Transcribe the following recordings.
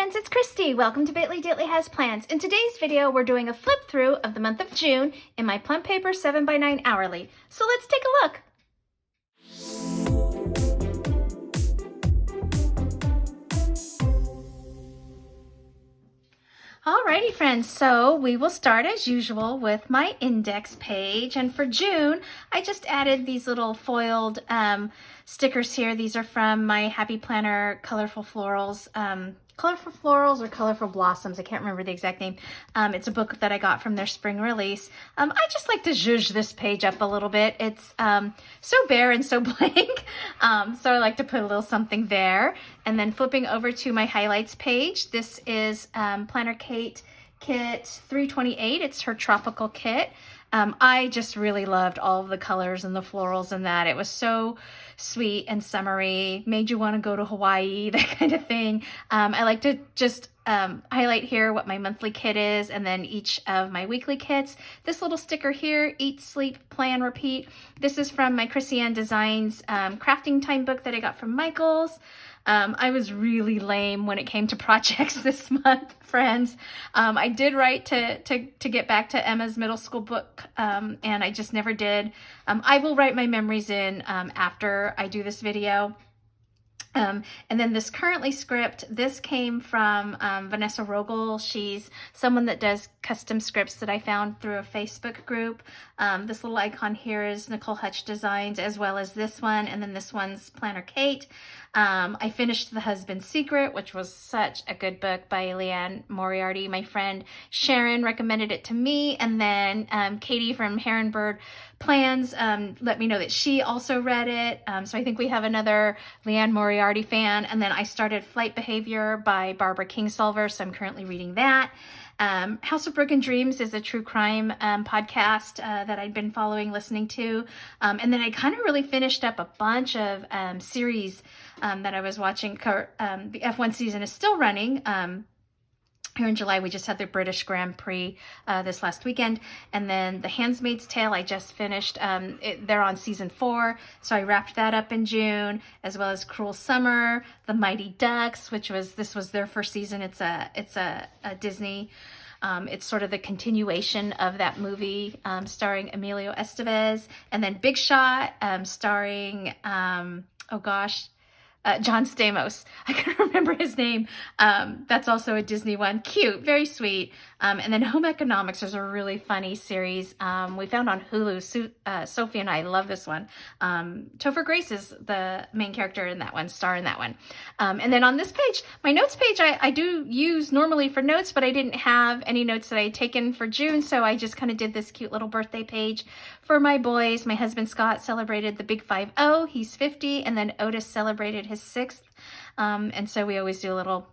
friends, it's Christy. Welcome to Bitly Ditley Has Plans. In today's video, we're doing a flip through of the month of June in my Plum Paper 7x9 hourly. So let's take a look. Alrighty friends, so we will start as usual with my index page, and for June I just added these little foiled stickers here. These are from my Happy Planner Colorful Florals, or Colorful Blossoms, I can't remember the exact name. It's a book that I got from their spring release. I just like to zhuzh this page up a little bit. It's so bare and so blank, so I like to put a little something there. And then flipping over to my highlights page, this is Planner Kate Kit 328. It's her tropical kit. I just really loved all of the colors and the florals in that. It was so sweet and summery, made you want to go to Hawaii, that kind of thing. I like to just highlight here what my monthly kit is and then each of my weekly kits. This little sticker here, Eat, Sleep, Plan, Repeat. This is from my Krissyanne Designs crafting time book that I got from Michael's. I was really lame when it came to projects this month, friends. I did write to get back to Emma's middle school book, and I just never did. I will write my memories in after I do this video. And then this currently script, this came from Vanessa Rogel. She's someone that does custom scripts that I found through a Facebook group. This little icon here is Nichole Hutch Designs, as well as this one, and then this one's Planner Kate. I finished The Husband's Secret, which was such a good book by Leanne Moriarty. My friend Sharon recommended it to me, and then Katie from Bird Plans let me know that she also read it. So I think we have another Leanne Moriarty fan. And then I started Flight Behavior by Barbara Kingsolver, so I'm currently reading that. House of Broken Dreams is a true crime podcast that I'd been listening to. And then I kind of really finished up a bunch of series that I was watching. The F1 season is still running. Here in July, we just had the British Grand Prix this last weekend. And then The Handmaid's Tale, I just finished. They're on season 4, so I wrapped that up in June, as well as Cruel Summer, The Mighty Ducks, this was their first season. It's a Disney. It's sort of the continuation of that movie starring Emilio Estevez. And then Big Shot starring, John Stamos. I can't remember his name. That's also a Disney one. Cute, very sweet. And then Home Economics is a really funny series we found on Hulu. Sophie and I love this one. Topher Grace is the main character in that one, star in that one. And then on this page, my notes page, I do use normally for notes, but I didn't have any notes that I had taken for June, so I just kind of did this cute little birthday page for my boys. My husband Scott celebrated the big 5-0. He's 50, and then Otis celebrated his 6th. And so we always do a little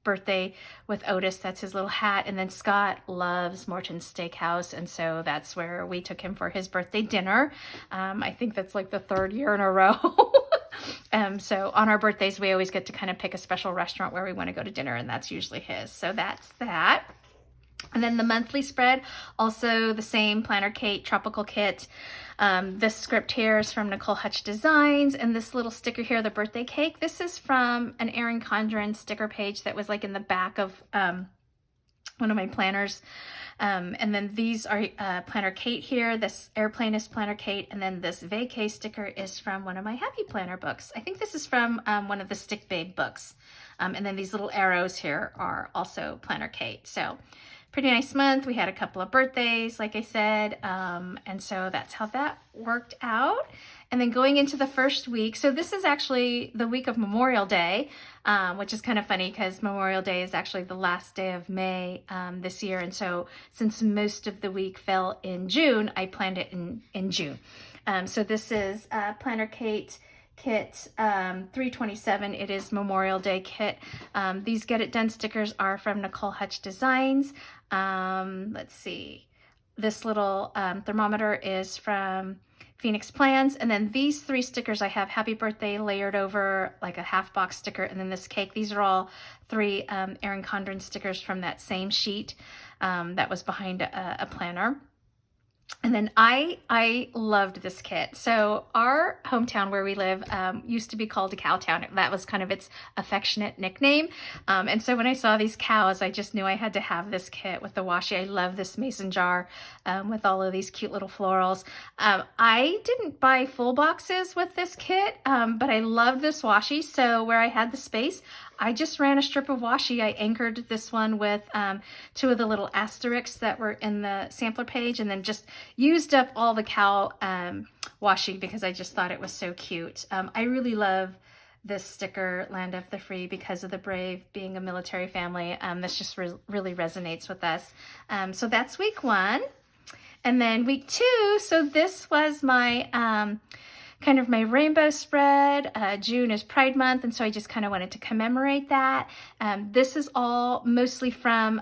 birthday with Otis. That's his little hat. And then Scott loves Morton's Steakhouse, and so that's where we took him for his birthday dinner. I think that's like the 3rd year in a row. So on our birthdays, we always get to kind of pick a special restaurant where we want to go to dinner, and that's usually his. So that's that. And then the monthly spread, also the same Planner Kate Tropical Kit. This script here is from Nichole Hutch Designs, and this little sticker here, the birthday cake, this is from an Erin Condren sticker page that was like in the back of one of my planners. And then these are Planner Kate here. This airplane is Planner Kate, and then this vacay sticker is from one of my Happy Planner books. I think this is from one of the Stick Babe books. And then these little arrows here are also Planner Kate. So pretty nice month. We had a couple of birthdays, like I said, and so that's how that worked out. And then going into the first week, so this is actually the week of Memorial Day, which is kind of funny because Memorial Day is actually the last day of May this year, and so since most of the week fell in June, I planned it in June. So this is Planner Kate Kit 327. It is Memorial Day kit. These Get It Done stickers are from Nichole Hutch Designs. Let's see. This little thermometer is from Phenix Plans, and then these 3 stickers I have Happy Birthday layered over like a half box sticker, and then this cake. These are all 3 Erin Condren stickers from that same sheet that was behind a planner. And then I loved this kit. So our hometown where we live used to be called a cow town. That was kind of its affectionate nickname. And so when I saw these cows, I just knew I had to have this kit with the washi. I love this mason jar with all of these cute little florals. I didn't buy full boxes with this kit, but I loved this washi. So where I had the space, I just ran a strip of washi. I anchored this one with 2 of the little asterisks that were in the sampler page, and then just used up all the cow washi because I just thought it was so cute. I really love this sticker, Land of the Free, because of the brave being a military family. This just really resonates with us. So that's week 1. And then week 2, so this was my kind of my rainbow spread. June is Pride Month, and so I just kind of wanted to commemorate that. This is all mostly from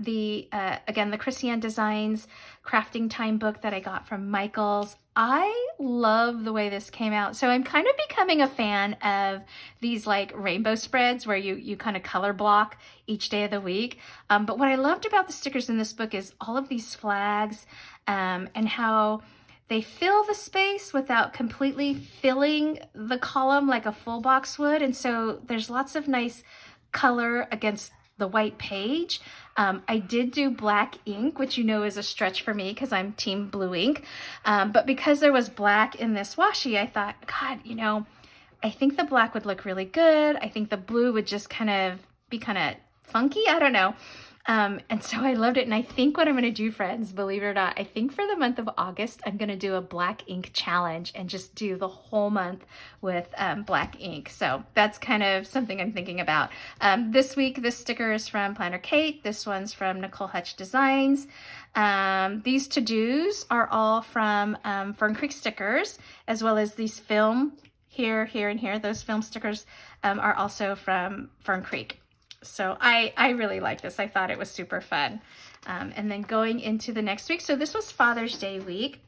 again, the Krissyanne Designs crafting time book that I got from Michael's. I love the way this came out. So I'm kind of becoming a fan of these like rainbow spreads where you kind of color block each day of the week. But what I loved about the stickers in this book is all of these flags and how they fill the space without completely filling the column like a full box would. And so there's lots of nice color against the white page. I did do black ink, which you know is a stretch for me because I'm team blue ink. But because there was black in this washi, I thought, God, you know, I think the black would look really good. I think the blue would just kind of be kind of funky. I don't know. And so I loved it. And I think what I'm going to do, friends, believe it or not, I think for the month of August, I'm going to do a black ink challenge and just do the whole month with black ink. So that's kind of something I'm thinking about. This week, this sticker is from Planner Kate. This one's from Nichole Hutch Designs. These to-dos are all from Fern Creek Stickers, as well as these film here, and here. Those film stickers are also from Fern Creek. So I really like this. I thought it was super fun. And then going into the next week, so this was Father's Day week.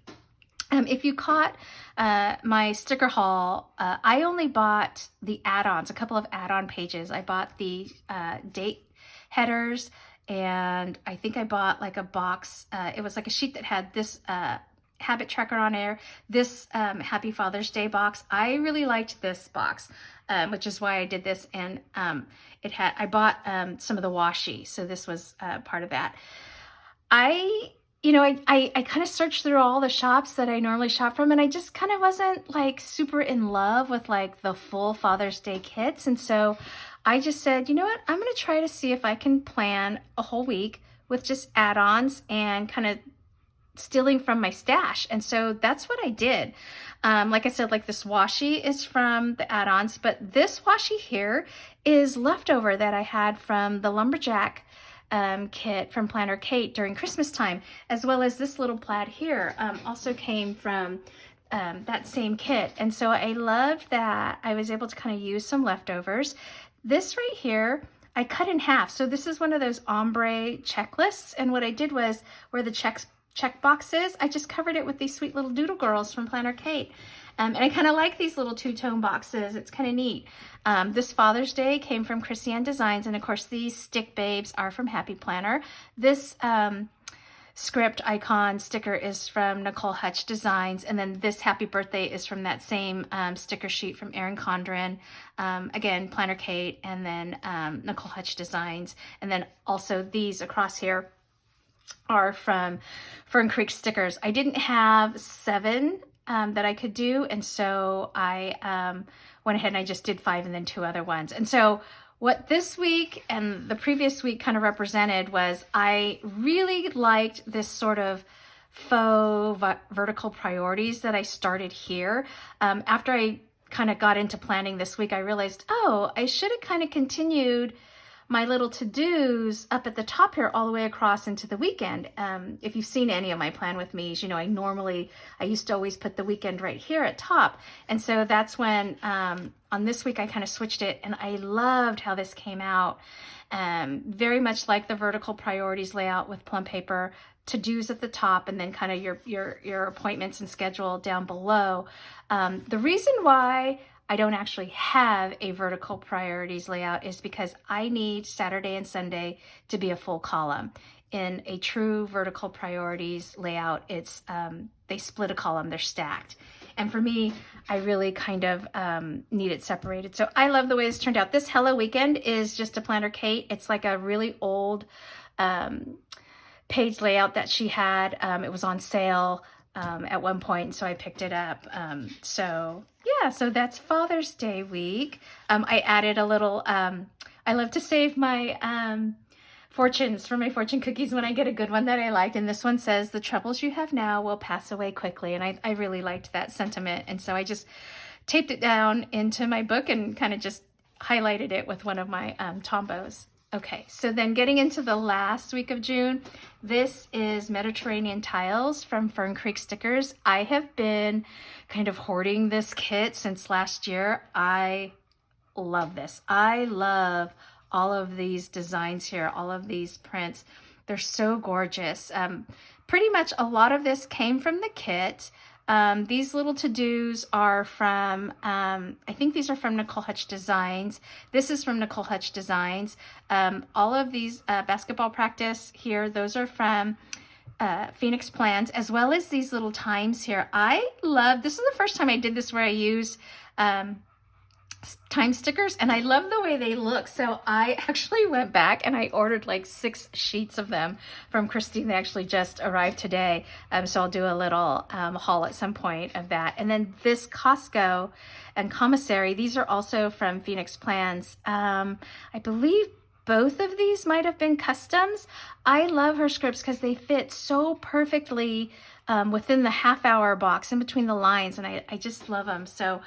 If you caught my sticker haul, I only bought the add-ons, a couple of add-on pages. I bought the date headers, and I think I bought like a box. It was like a sheet that had this habit tracker on there, this Happy Father's Day box. I really liked this box, which is why I did this. And I bought some of the washi, so this was part of that. I kind of searched through all the shops that I normally shop from, and I just kind of wasn't like super in love with like the full Father's Day kits. And so I just said, you know what, I'm going to try to see if I can plan a whole week with just add-ons and kind of stealing from my stash. And so that's what I did. Like I said, like this washi is from the add-ons, but this washi here is leftover that I had from the lumberjack kit from Planner Kate during Christmas time, as well as this little plaid here also came from that same kit. And so I loved that I was able to kind of use some leftovers. This right here, I cut in half. So this is one of those ombre checklists. And what I did was where the check boxes, I just covered it with these sweet little doodle girls from Planner Kate. And I kind of like these little two-tone boxes. It's kind of neat. This Father's Day came from Krissyanne Designs, and of course these stick babes are from Happy Planner. This script icon sticker is from Nichole Hutch Designs, and then this Happy Birthday is from that same sticker sheet from Erin Condren. Again, Planner Kate, and then Nichole Hutch Designs, and then also these across here are from Fern Creek Stickers. I didn't have 7 that I could do, and so I went ahead and I just did 5 and then 2 other ones. And so what this week and the previous week kind of represented was I really liked this sort of faux vertical priorities that I started here. After I kind of got into planning this week, I realized, oh, I should have kind of continued my little to-dos up at the top here all the way across into the weekend. If you've seen any of my plan with me's, you know, I used to always put the weekend right here at top. And so that's when on this week I kind of switched it, and I loved how this came out. Very much like the vertical priorities layout with Plum Paper, to-dos at the top, and then kind of your appointments and schedule down below. The reason why I don't actually have a vertical priorities layout is because I need Saturday and Sunday to be a full column. In a true vertical priorities layout, it's they split a column, they're stacked. And for me, I really kind of need it separated. So I love the way this turned out. This Hello Weekend is just a Planner Kate. It's like a really old page layout that she had. It was on sale at one point, so I picked it up. So yeah, so that's Father's Day week. I added a little, I love to save my fortunes for my fortune cookies when I get a good one that I liked. And this one says, the troubles you have now will pass away quickly. And I really liked that sentiment. And so I just taped it down into my book and kind of just highlighted it with one of my Tombows. Okay, so then getting into the last week of June, this is Mediterranean Tiles from Fern Creek Stickers. I have been kind of hoarding this kit since last year. I love this. I love all of these designs here, all of these prints. They're so gorgeous. Pretty much a lot of this came from the kit. These little to-dos are from, I think these are from Nichole Hutch Designs. This is from Nichole Hutch Designs. All of these basketball practice here, those are from Phenix plans, as well as these little times here. I love, this is the first time I did this where I use time stickers, and I love the way they look. So I actually went back and I ordered like 6 sheets of them from Christine. They actually just arrived today. So I'll do a little haul at some point of that. And then this Costco and Commissary, these are also from Phenix Plans. I believe both of these might have been customs. I love her scripts because they fit so perfectly within the half-hour box in between the lines, and I just love them. So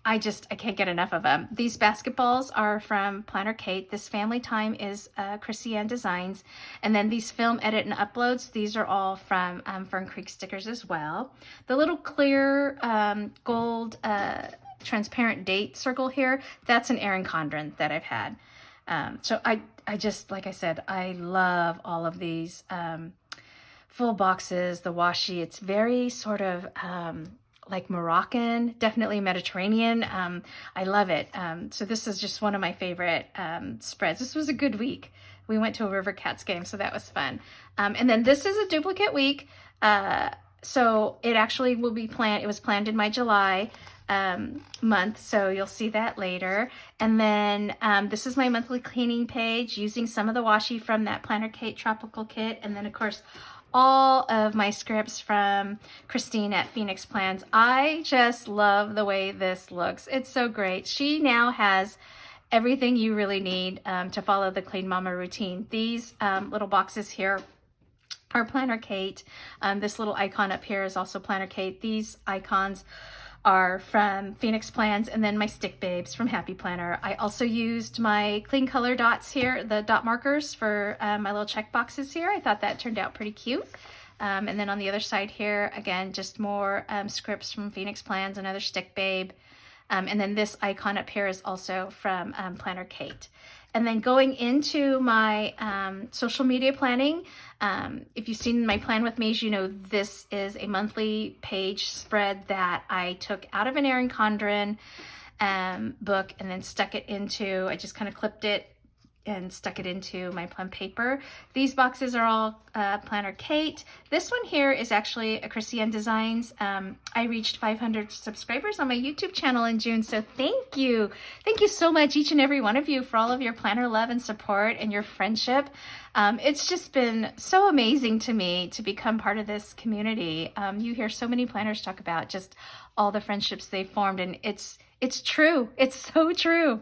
I can't get enough of them. These basketballs are from Planner Kate. This Family Time is Krissyanne Designs. And then these film edit and uploads, these are all from Fern Creek Stickers as well. The little clear gold transparent date circle here, that's an Erin Condren that I've had. So I just, like I said, I love all of these full boxes, the washi. It's very sort of like Moroccan, definitely Mediterranean. I love it. So this is just one of my favorite spreads. This was a good week. We went to a River Cats game, so that was fun. And then this is a duplicate week. So it actually will be planned. It was planned in my July month, so you'll see that later. And then this is my monthly cleaning page using some of the washi from that Planner Kate Tropical Kit. And then of course, all of my scripts from Christine at Phenix Plans. I just love the way this looks. It's so great. She now has everything you really need to follow the Clean Mama routine. These little boxes here are Planner Kate. This little icon up here is also Planner Kate. These icons are from Phenix Plans, and then my stick babes from Happy Planner. I also used my clean color dots here, the dot markers for my little check boxes here. I thought that turned out pretty cute. And then on the other side here, again, just more scripts from Phenix Plans, another stick babe. And then this icon up here is also from Planner Kate. And then going into my social media planning, if you've seen my Plan With Me's, you know this is a monthly page spread that I took out of an Erin Condren book and then stuck it into, I just kind of clipped it and stuck it into my Plum Paper. These boxes are all Planner Kate. This one here is actually a Krissyanne Designs. I reached 500 subscribers on my YouTube channel in June, so thank you. Thank you so much, each and every one of you, for all of your planner love and support and your friendship. It's just been so amazing to me to become part of this community. You hear so many planners talk about just all the friendships they formed, and it's true. It's so true.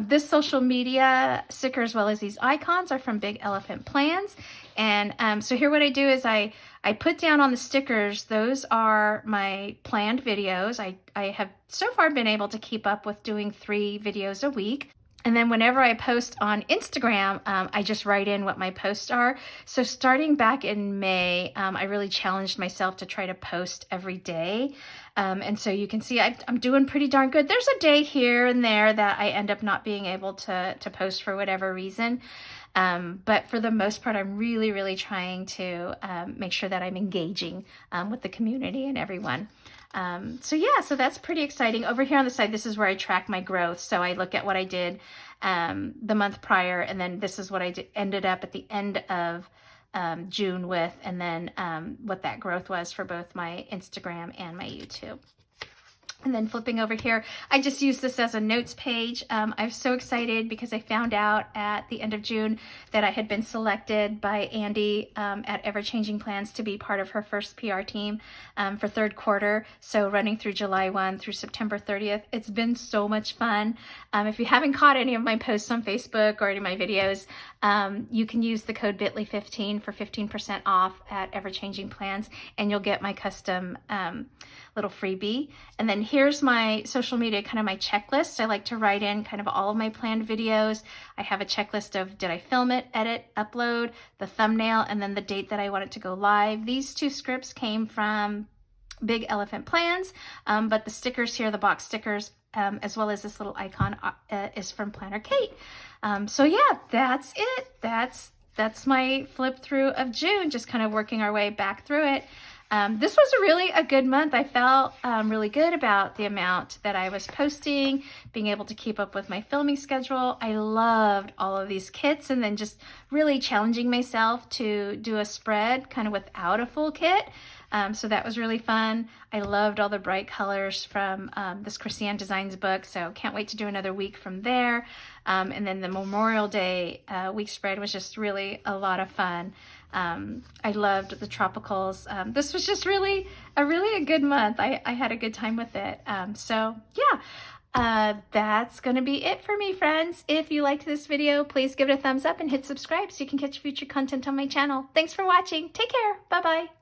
This social media sticker, as well as these icons, are from Big Elephant Plans. And so here what I do is I put down on the stickers, those are my planned videos. I have so far been able to keep up with doing 3 videos a week. And then whenever I post on Instagram, I just write in what my posts are. So starting back in May, I really challenged myself to try to post every day. And so you can see I'm doing pretty darn good. There's a day here and there that I end up not being able to post for whatever reason. But for the most part, I'm really trying to make sure that I'm engaging with the community and everyone. So yeah, so that's pretty exciting. Over here on the side, this is where I track my growth. So I look at what I did the month prior, and then this is what I ended up at the end of June with, and then what that growth was for both my Instagram and my YouTube. And then flipping over here, I just used this as a notes page. I'm so excited because I found out at the end of June that I had been selected by Andy at Ever Changing Plans to be part of her first PR team for third quarter. So running through July 1 through September 30th. It's been so much fun. If you haven't caught any of my posts on Facebook or any of my videos, you can use the code bit.ly15 for 15% off at Ever Changing Plans, and you'll get my custom little freebie. And then here's my social media, kind of my checklist. I like to write in kind of all of my planned videos. I have a checklist of did I film it, edit, upload, the thumbnail, and then the date that I want it to go live. These two scripts came from Big Elephant Plans, but the stickers here, the box stickers, as well as this little icon is from Planner Kate. So yeah, that's it. That's my flip through of June, just kind of working our way back through it. This was really a good month. I felt really good about the amount that I was posting, being able to keep up with my filming schedule. I loved all of these kits, and then just really challenging myself to do a spread kind of without a full kit. So that was really fun. I loved all the bright colors from this Krissyanne Designs book, so can't wait to do another week from there. And then the Memorial Day week spread was just really a lot of fun. I loved the tropicals. This was just really a good month. I had a good time with it. So yeah, that's going to be it for me, friends. If you liked this video, please give it a thumbs up and hit subscribe so you can catch future content on my channel. Thanks for watching. Take care. Bye-bye.